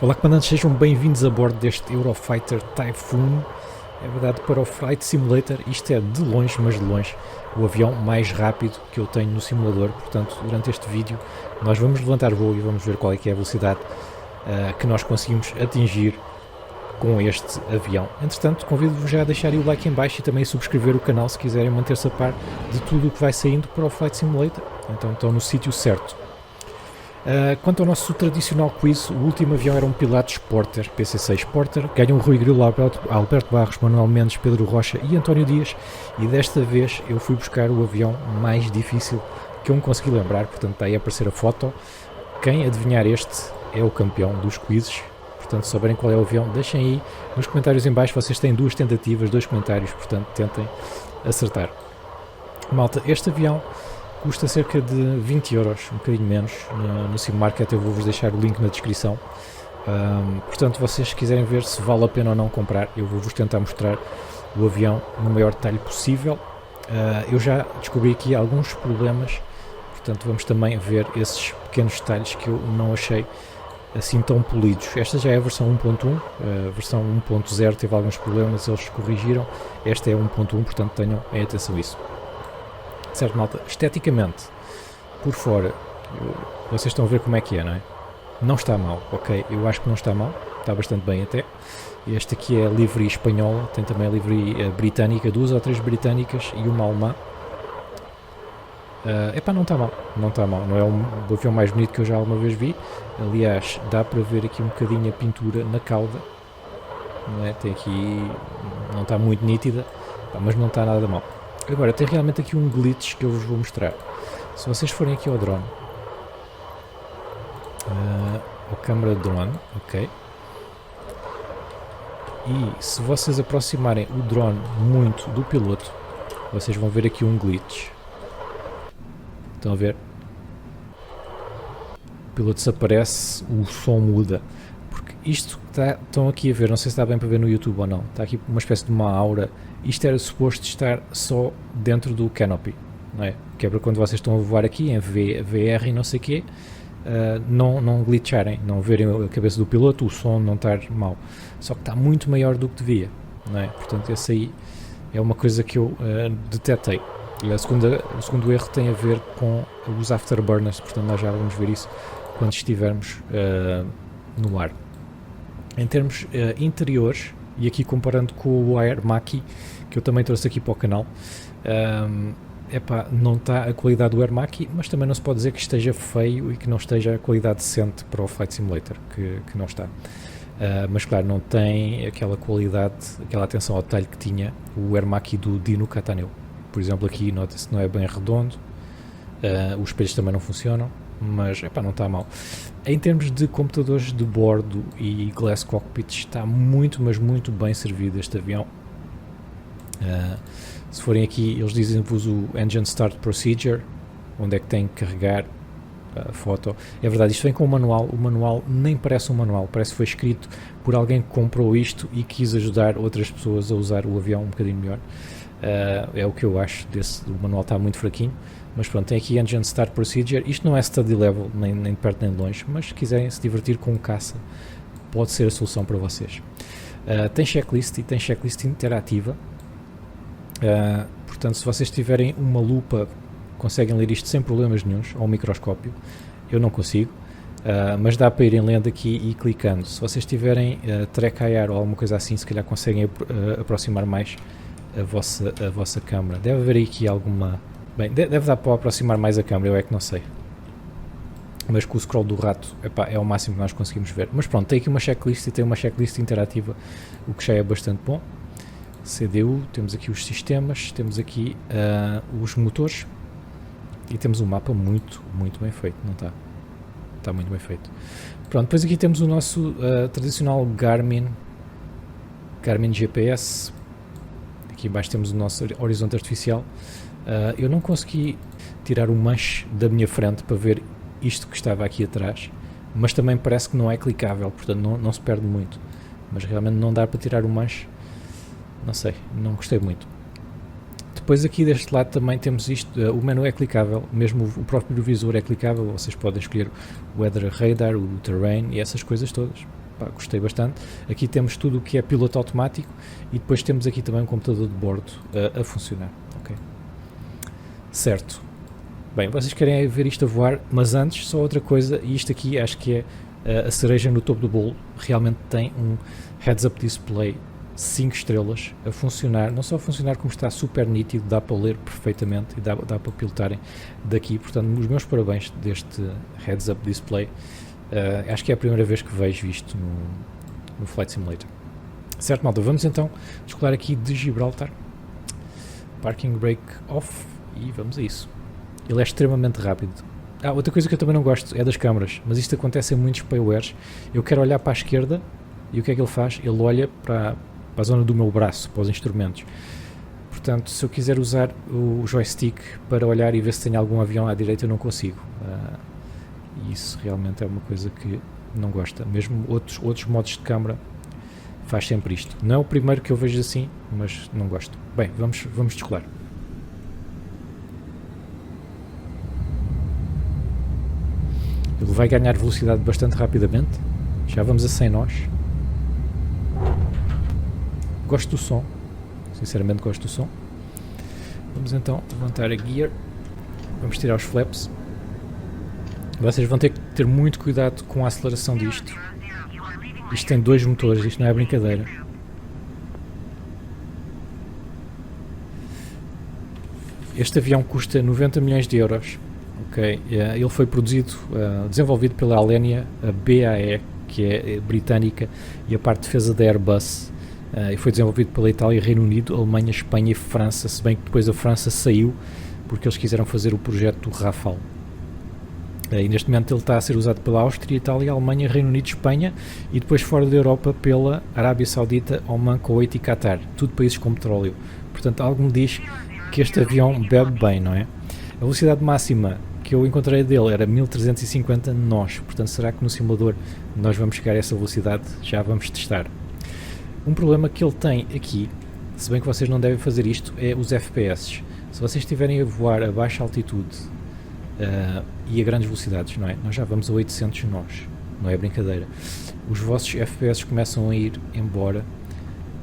Olá comandantes, sejam bem-vindos a bordo deste Eurofighter Typhoon. É verdade, para o Flight Simulator isto é de longe, mas de longe, o avião mais rápido que eu tenho no simulador. Portanto, durante este vídeo nós vamos levantar voo e vamos ver qual é que é a velocidade que nós conseguimos atingir com este avião. Entretanto, convido-vos já a deixarem o like em baixo e também a subscrever o canal se quiserem manter-se a par de tudo o que vai saindo para o Flight Simulator. Então estão no sítio certo. Quanto ao nosso tradicional quiz, o último avião era um Pilatus Porter, PC-6 Porter, ganham Rui Grilo, Alberto Barros, Manuel Mendes, Pedro Rocha e António Dias, e desta vez eu fui buscar o avião mais difícil que eu me consegui lembrar, portanto está aí a aparecer a foto. Quem adivinhar este é o campeão dos quizzes, portanto se souberem qual é o avião, deixem aí nos comentários em baixo, vocês têm duas tentativas, dois comentários, portanto tentem acertar. Malta, este avião custa cerca de 20 euros, um bocadinho menos, no Simumarket. Eu vou-vos deixar o link na descrição. Portanto, vocês quiserem ver se vale a pena ou não comprar, eu vou-vos tentar mostrar o avião no maior detalhe possível. Eu já descobri aqui alguns problemas, portanto vamos também ver esses pequenos detalhes que eu não achei assim tão polidos. Esta já é a versão 1.1, a versão 1.0 teve alguns problemas, eles corrigiram. Esta é 1.1, portanto tenham em atenção a isso. Certo, malta, esteticamente, por fora, vocês estão a ver como é que é, não é? Não está mal, ok? Eu acho que não está mal, está bastante bem até. Este aqui é a livery espanhola, tem também a livery britânica, 2 ou 3 britânicas e uma alemã. Epá, não está mal, não está mal, não é o avião mais bonito que eu já alguma vez vi. Aliás, dá para ver aqui um bocadinho a pintura na cauda, não é? Tem aqui, não está muito nítida, mas não está nada mal. Agora, tem realmente aqui um glitch que eu vos vou mostrar. Se vocês forem aqui ao drone, ao câmara drone, ok? E se vocês aproximarem o drone muito do piloto, vocês vão ver aqui um glitch. Estão a ver? O piloto desaparece, o som muda. Porque isto estão aqui a ver, não sei se está bem para ver no YouTube ou não, está aqui uma espécie de uma aura. Isto era suposto estar só dentro do canopy, não é? Que é para quando vocês estão a voar aqui em VR e não sei o quê, não glitcharem, não verem a cabeça do piloto, o som não estar mau. Só que está muito maior do que devia, não é? Portanto, esse aí é uma coisa que eu detetei. E o segundo erro tem a ver com os afterburners, portanto nós já vamos ver isso quando estivermos no ar. Em termos interiores, e aqui comparando com o Air Mach-E, que eu também trouxe aqui para o canal, não está a qualidade do Air Mach-E, mas também não se pode dizer que esteja feio e que não esteja a qualidade decente para o Flight Simulator, que não está. Mas claro, não tem aquela qualidade, aquela atenção ao detalhe que tinha o Air Mach-E do Dino Cataneo. Por exemplo, aqui nota-se que não é bem redondo, os espelhos também não funcionam, mas não está mal. Em termos de computadores de bordo e glass cockpit, está muito, mas muito bem servido este avião. Se forem aqui, eles dizem-vos o Engine Start Procedure, onde é que tem que carregar a foto. É verdade, isto vem com o manual nem parece um manual, parece que foi escrito por alguém que comprou isto e quis ajudar outras pessoas a usar o avião um bocadinho melhor. É o que eu acho o manual está muito fraquinho, mas pronto, tem aqui Engine Start Procedure. Isto não é study level, nem de perto nem de longe, mas se quiserem se divertir com um caça, pode ser a solução para vocês. Tem checklist e tem checklist interativa, portanto se vocês tiverem uma lupa conseguem ler isto sem problemas nenhuns, ou um microscópio. Eu não consigo, mas dá para ir em lendo aqui e clicando. Se vocês tiverem track IR ou alguma coisa assim, se calhar conseguem aproximar mais a vossa câmera. Deve haver aqui alguma... Bem, deve dar para aproximar mais a câmera, eu é que não sei. Mas com o scroll do rato, é o máximo que nós conseguimos ver. Mas pronto, tem aqui uma checklist e tem uma checklist interativa, o que já é bastante bom. CDU, temos aqui os sistemas, temos aqui os motores e temos um mapa muito bem feito, não está? Está muito bem feito. Pronto, depois aqui temos o nosso tradicional Garmin Garmin GPS, aqui embaixo temos o nosso horizonte artificial. Eu não consegui tirar o manche da minha frente para ver isto que estava aqui atrás, mas também parece que não é clicável, portanto não se perde muito, mas realmente não dá para tirar o manche, não sei, não gostei muito. Depois aqui deste lado também temos isto, o menu é clicável, mesmo o próprio visor é clicável, vocês podem escolher o Weather Radar, o Terrain e essas coisas todas. Gostei bastante. Aqui temos tudo o que é piloto automático e depois temos aqui também um computador de bordo a funcionar. Okay. Certo. Bem, vocês querem ver isto a voar, mas antes só outra coisa, e isto aqui acho que é a cereja no topo do bolo, realmente tem um heads-up display 5 estrelas a funcionar, não só a funcionar como está super nítido, dá para ler perfeitamente e dá para pilotarem daqui, portanto os meus parabéns deste heads-up display. Acho que é a primeira vez que vejo isto no Flight Simulator. Certo, malta, vamos então descolar aqui de Gibraltar. Parking brake off e vamos a isso. Ele é extremamente rápido. Outra coisa que eu também não gosto é das câmaras, mas isto acontece em muitos paywares. Eu quero olhar para a esquerda e o que é que ele faz? Ele olha para a zona do meu braço, para os instrumentos. Portanto, se eu quiser usar o joystick para olhar e ver se tem algum avião à direita, eu não consigo. E isso realmente é uma coisa que não gosta. Mesmo outros modos de câmara faz sempre isto. Não é o primeiro que eu vejo assim, mas não gosto. Bem, vamos descolar. Ele vai ganhar velocidade bastante rapidamente. Já vamos a 100 nós. Gosto do som. Sinceramente gosto do som. Vamos então levantar a gear. Vamos tirar os flaps. Vocês vão ter que ter muito cuidado com a aceleração disto. Isto tem 2 motores, isto não é brincadeira. Este avião custa 90 milhões de euros. Okay. Ele foi desenvolvido pela Alenia, a BAE, que é britânica, e a parte de defesa da Airbus. E foi desenvolvido pela Itália, Reino Unido, Alemanha, Espanha e França, se bem que depois a França saiu porque eles quiseram fazer o projeto do Rafale. E neste momento ele está a ser usado pela Áustria, Itália, Alemanha, Reino Unido, Espanha e depois fora da Europa pela Arábia Saudita, Oman, Kuwait e Qatar, tudo países com petróleo. Portanto, algo me diz que este avião bebe bem, não é? A velocidade máxima que eu encontrei dele era 1350 nós, portanto será que no simulador nós vamos chegar a essa velocidade? Já vamos testar. Um problema que ele tem aqui, se bem que vocês não devem fazer isto, é os FPS. Se vocês estiverem a voar a baixa altitude e a grandes velocidades, não é? Nós já vamos a 800 nós, não é brincadeira. Os vossos FPS começam a ir embora,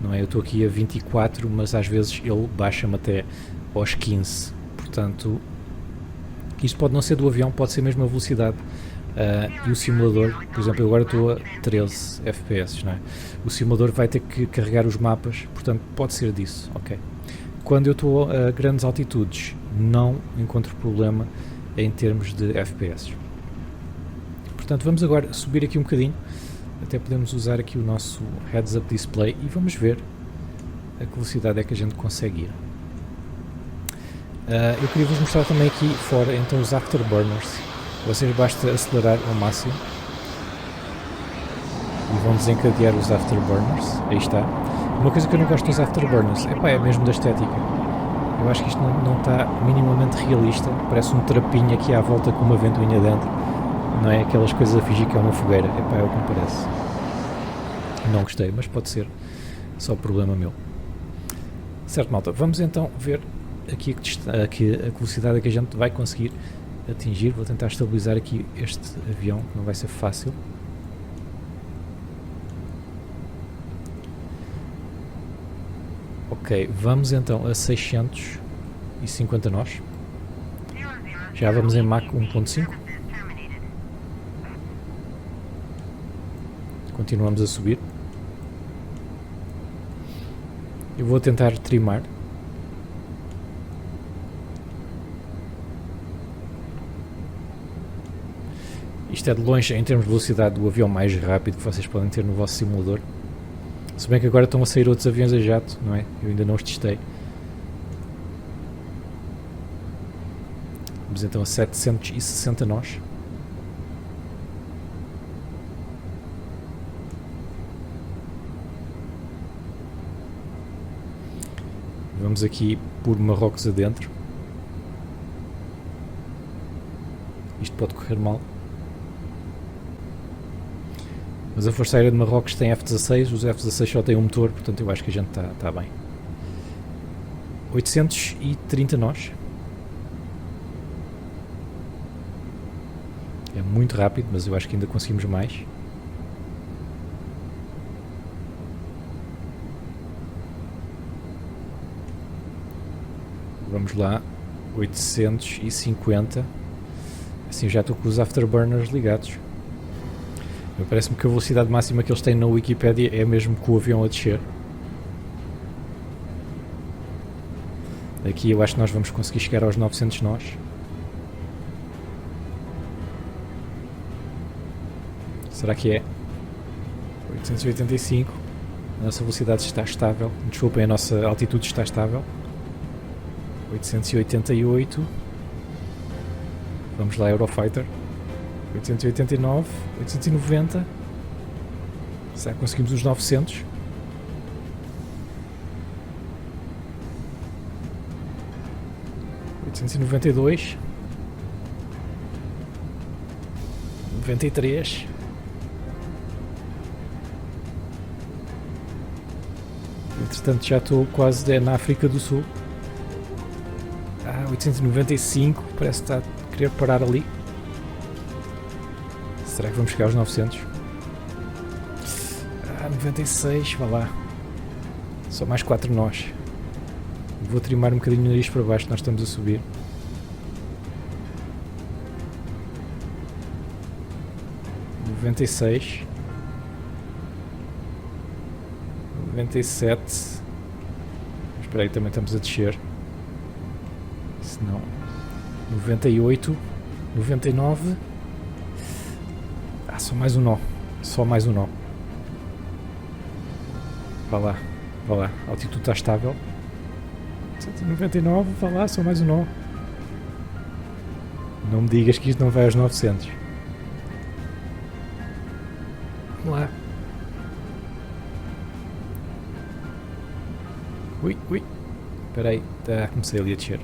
não é? Eu estou aqui a 24, mas às vezes ele baixa-me até aos 15, portanto isto pode não ser do avião, pode ser mesmo a velocidade. E o simulador, por exemplo, eu agora estou a 13 FPS, não é? O simulador vai ter que carregar os mapas, portanto pode ser disso, ok? Quando eu estou a grandes altitudes não encontro problema em termos de FPS. Portanto vamos agora subir aqui um bocadinho, até podemos usar aqui o nosso heads-up display e vamos ver a que velocidade é que a gente consegue ir. Eu queria vos mostrar também aqui fora então os afterburners. Vocês basta acelerar ao máximo e vão desencadear os afterburners. Aí está. Uma coisa que eu não gosto dos afterburners é mesmo da estética. Eu acho que isto não está minimamente realista. Parece um trapinho aqui à volta com uma ventoinha dentro. Não é aquelas coisas a fingir que é uma fogueira. É o que me parece. Não gostei, mas pode ser só problema meu. Certo, malta. Vamos então ver aqui a velocidade que a gente vai conseguir atingir. Vou tentar estabilizar aqui este avião, que não vai ser fácil. Ok, vamos então a 650 nós. Já vamos em Mach 1.5. Continuamos a subir. Eu vou tentar trimar. Isto é de longe, em termos de velocidade, o avião mais rápido que vocês podem ter no vosso simulador. Se bem que agora estão a sair outros aviões a jato, não é? Eu ainda não os testei. Vamos então a 760 nós. Vamos aqui por Marrocos adentro. Isto pode correr mal. Mas a Força Aérea de Marrocos tem F-16, os F-16 só têm um motor, portanto eu acho que a gente está bem. 830 nós. É muito rápido, mas eu acho que ainda conseguimos mais. Vamos lá, 850. Assim já estou com os afterburners ligados. Parece-me que a velocidade máxima que eles têm na Wikipedia é mesmo com o avião a descer. Aqui eu acho que nós vamos conseguir chegar aos 900 nós. Será que é? 885. A nossa velocidade está estável. Desculpem, a nossa altitude está estável. 888. Vamos lá, Eurofighter. 889, 890. Será que conseguimos os 900? (892), 93. Entretanto já estou quase na África do Sul. 895, parece que está a querer parar ali. Será que vamos chegar aos 900? 96, vá lá. Só mais 4 nós. Vou trimar um bocadinho o nariz para baixo, nós estamos a subir. (96), 97. Espera aí, também estamos a descer. Se não, 98, 99. Só mais um nó. Só mais um nó. Vá lá. Vá lá. A altitude está estável. 199. Vá lá. Só mais um nó. Não me digas que isto não vai aos 900. Vamos lá. Ui. Espera aí. Comecei ali a descer.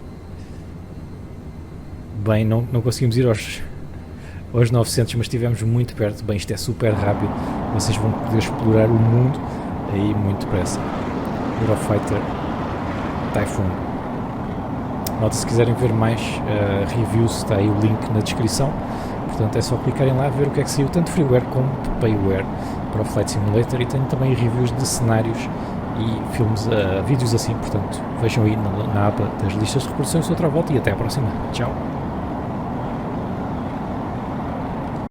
Bem, não conseguimos ir aos 900, mas estivemos muito perto. Bem, isto é super rápido. Vocês vão poder explorar o mundo aí muito depressa. Eurofighter Typhoon. Nota, se quiserem ver mais reviews, está aí o link na descrição. Portanto, é só clicarem lá, ver o que é que saiu, tanto freeware como de payware para o Flight Simulator. E tenho também reviews de cenários e filmes, vídeos assim. Portanto, vejam aí na aba das listas de reprodução. Outra volta e até à próxima. Tchau.